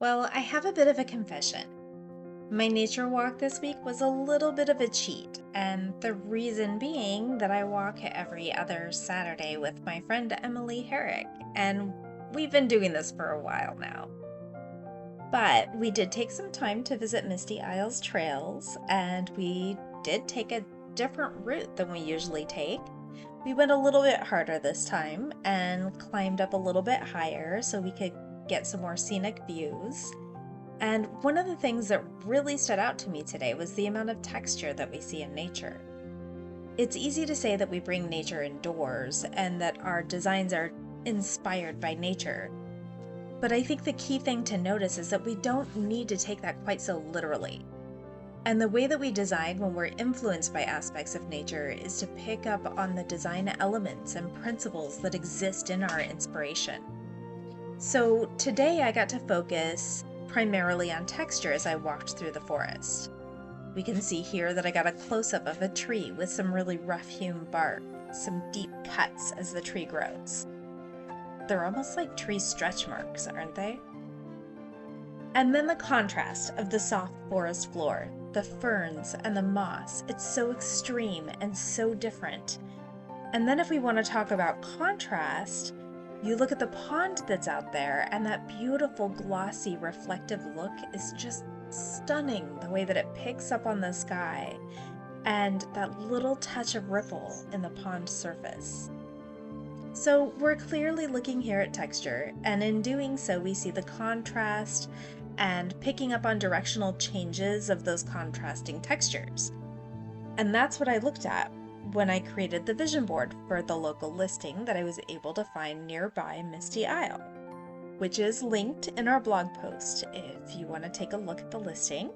Well, I have a bit of a confession. My nature walk this week was a little bit of a cheat, and the reason being that I walk every other Saturday with my friend Emily Herrick, and we've been doing this for a while now. But we did take some time to visit Misty Isles trails, and we did take a different route than we usually take. We went a little bit harder this time and climbed up a little bit higher so we could get some more scenic views. And one of the things that really stood out to me today was the amount of texture that we see in nature. It's easy to say that we bring nature indoors and that our designs are inspired by nature. But I think the key thing to notice is that we don't need to take that quite so literally. And the way that we design when we're influenced by aspects of nature is to pick up on the design elements and principles that exist in our inspiration. So today I got to focus primarily on texture as I walked through the forest. We can see here that I got a close-up of a tree with some really rough-hewn bark, some deep cuts as the tree grows. They're almost like tree stretch marks, aren't they? And then the contrast of the soft forest floor, the ferns and the moss, it's so extreme and so different. And then if we want to talk about contrast, you look at the pond that's out there, and that beautiful, glossy, reflective look is just stunning, the way that it picks up on the sky, and that little touch of ripple in the pond surface. So we're clearly looking here at texture, and in doing so, we see the contrast and picking up on directional changes of those contrasting textures. And that's what I looked at when I created the vision board for the local listing that I was able to find nearby Misty Isle, which is linked in our blog post if you want to take a look at the listing.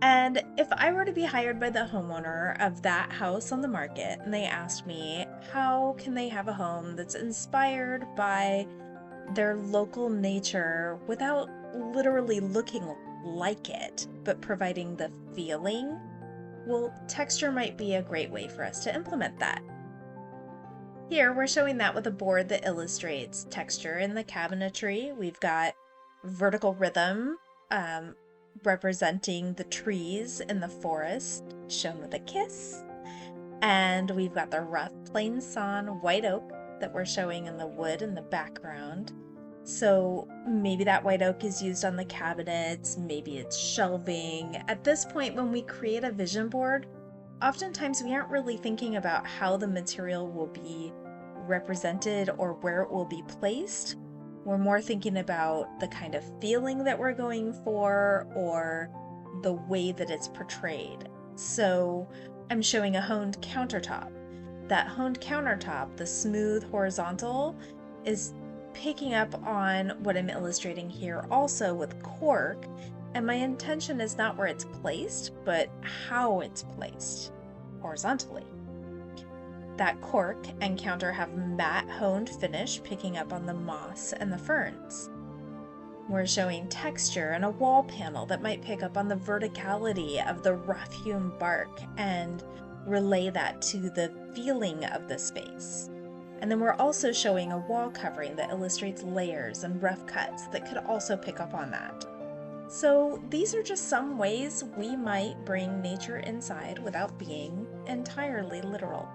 And if I were to be hired by the homeowner of that house on the market and they asked me how can they have a home that's inspired by their local nature without literally looking like it, but providing the feeling, well, texture might be a great way for us to implement that. Here, we're showing that with a board that illustrates texture in the cabinetry. We've got vertical rhythm representing the trees in the forest, shown with a kiss. And we've got the rough, plain sawn white oak that we're showing in the wood in the background. So maybe that white oak is used on the cabinets, maybe it's shelving. At this point, when we create a vision board, oftentimes we aren't really thinking about how the material will be represented or where it will be placed. We're more thinking about the kind of feeling that we're going for or the way that it's portrayed. So I'm showing a honed countertop. That honed countertop, the smooth horizontal, is picking up on what I'm illustrating here also with cork, and my intention is not where it's placed, but how it's placed horizontally. That cork and counter have matte honed finish picking up on the moss and the ferns. We're showing texture and a wall panel that might pick up on the verticality of the rough-hewn bark and relay that to the feeling of the space. And then we're also showing a wall covering that illustrates layers and rough cuts that could also pick up on that. So these are just some ways we might bring nature inside without being entirely literal.